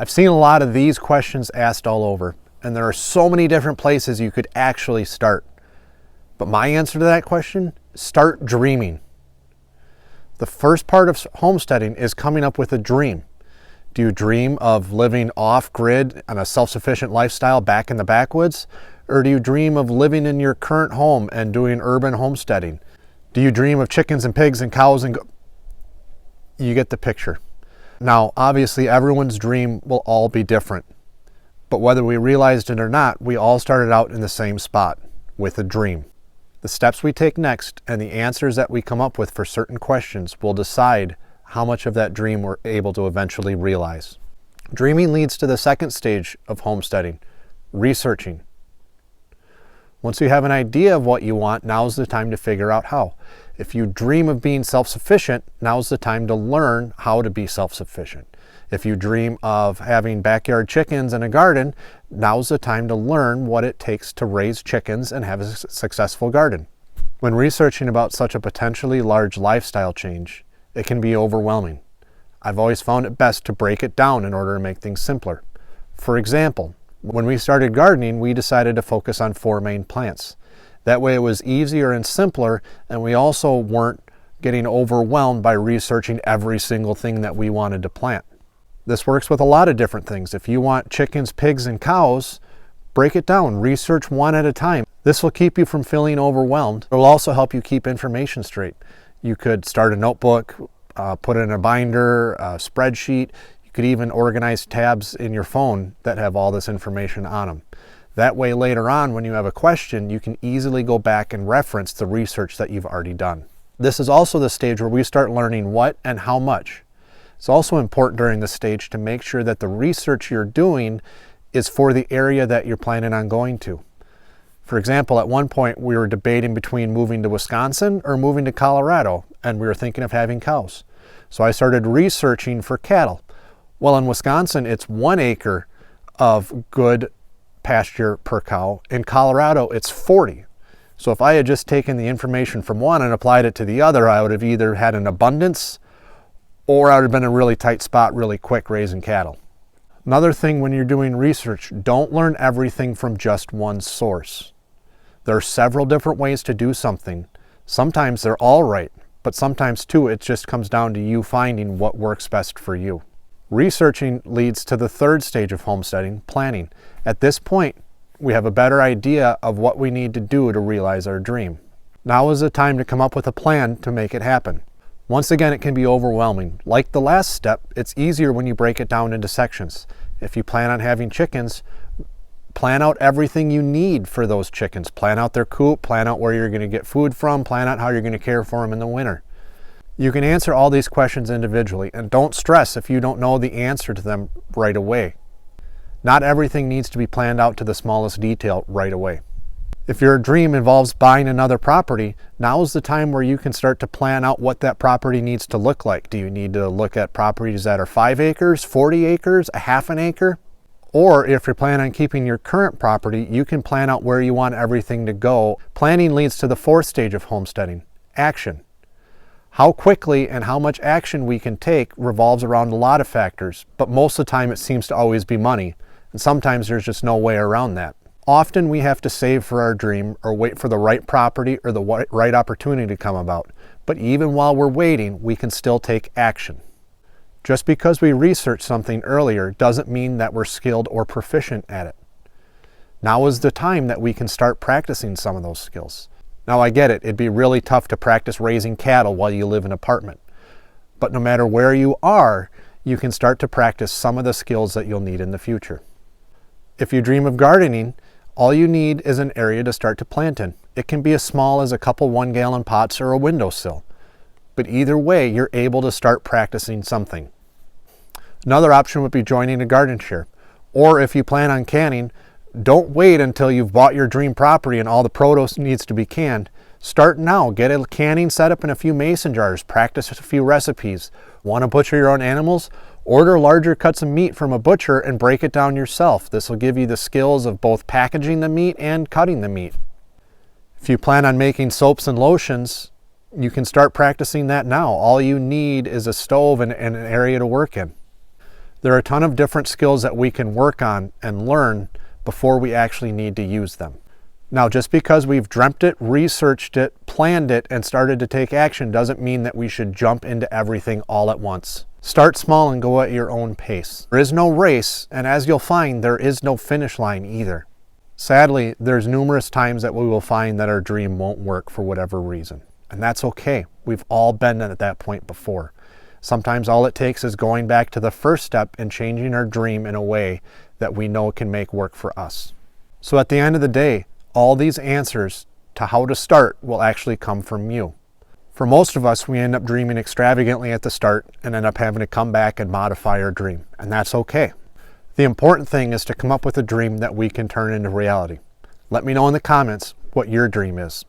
I've seen a lot of these questions asked all over, and there are so many different places you could actually start. But my answer to that question, start dreaming. The first part of homesteading is coming up with a dream. Do you dream of living off-grid on a self-sufficient lifestyle back in the backwoods? Or do you dream of living in your current home and doing urban homesteading? Do you dream of chickens and pigs and cows and you get the picture. Now, obviously, everyone's dream will all be different. But whether we realized it or not, we all started out in the same spot, with a dream. The steps we take next and the answers that we come up with for certain questions will decide how much of that dream we're able to eventually realize. Dreaming leads to the second stage of homesteading, researching. Once you have an idea of what you want, now's the time to figure out how. If you dream of being self-sufficient, now's the time to learn how to be self-sufficient. If you dream of having backyard chickens and a garden, now's the time to learn what it takes to raise chickens and have a successful garden. When researching about such a potentially large lifestyle change, it can be overwhelming. I've always found it best to break it down in order to make things simpler. For example, when we started gardening, we decided to focus on 4 main plants. That way it was easier and simpler, and we also weren't getting overwhelmed by researching every single thing that we wanted to plant. This works with a lot of different things. If you want chickens, pigs, and cows, break it down, research one at a time. This will keep you from feeling overwhelmed. It will also help you keep information straight. You could start a notebook, put it in a binder, a spreadsheet. You could even organize tabs in your phone that have all this information on them. That way later on, when you have a question, you can easily go back and reference the research that you've already done. This is also the stage where we start learning what and how much. It's also important during this stage to make sure that the research you're doing is for the area that you're planning on going to. For example, at one point we were debating between moving to Wisconsin or moving to Colorado, and we were thinking of having cows. So I started researching for cattle. Well, in Wisconsin, it's 1 acre of good pasture per cow. In Colorado, it's 40. So if I had just taken the information from one and applied it to the other, I would have either had an abundance or I would have been in a really tight spot really quick raising cattle. Another thing when you're doing research, don't learn everything from just one source. There are several different ways to do something. Sometimes they're all right, but sometimes too it just comes down to you finding what works best for you. Researching leads to the third stage of homesteading, planning. At this point, we have a better idea of what we need to do to realize our dream. Now is the time to come up with a plan to make it happen. Once again, it can be overwhelming. Like the last step, it's easier when you break it down into sections. If you plan on having chickens, plan out everything you need for those chickens. Plan out their coop, plan out where you're going to get food from, plan out how you're going to care for them in the winter. You can answer all these questions individually, and don't stress if you don't know the answer to them right away. Not everything needs to be planned out to the smallest detail right away. If your dream involves buying another property, now is the time where you can start to plan out what that property needs to look like. Do you need to look at properties that are 5 acres, 40 acres, a half an acre? Or if you're planning on keeping your current property, you can plan out where you want everything to go. Planning leads to the fourth stage of homesteading, action. How quickly and how much action we can take revolves around a lot of factors, but most of the time it seems to always be money, and sometimes there's just no way around that. Often we have to save for our dream or wait for the right property or the right opportunity to come about, but even while we're waiting, we can still take action. Just because we researched something earlier doesn't mean that we're skilled or proficient at it. Now is the time that we can start practicing some of those skills. Now I get it, it'd be really tough to practice raising cattle while you live in an apartment. But no matter where you are, you can start to practice some of the skills that you'll need in the future. If you dream of gardening, all you need is an area to start to plant in. It can be as small as a couple 1-gallon pots or a windowsill. But either way, you're able to start practicing something. Another option would be joining a garden share. Or if you plan on canning, don't wait until you've bought your dream property and all the produce needs to be canned. Start now. Get a canning setup in a few mason jars. Practice a few recipes. Want to butcher your own animals? Order larger cuts of meat from a butcher and break it down yourself. This will give you the skills of both packaging the meat and cutting the meat. If you plan on making soaps and lotions, you can start practicing that now. All you need is a stove and an area to work in. There are a ton of different skills that we can work on and learn before we actually need to use them. Now, just because we've dreamt it, researched it, planned it, and started to take action doesn't mean that we should jump into everything all at once. Start small and go at your own pace. There is no race, and as you'll find, there is no finish line either. Sadly, there's numerous times that we will find that our dream won't work for whatever reason, and that's okay. We've all been at that point before. Sometimes all it takes is going back to the first step and changing our dream in a way that we know can make work for us. So at the end of the day, all these answers to how to start will actually come from you. For most of us, we end up dreaming extravagantly at the start and end up having to come back and modify our dream, and that's okay. The important thing is to come up with a dream that we can turn into reality. Let me know in the comments what your dream is.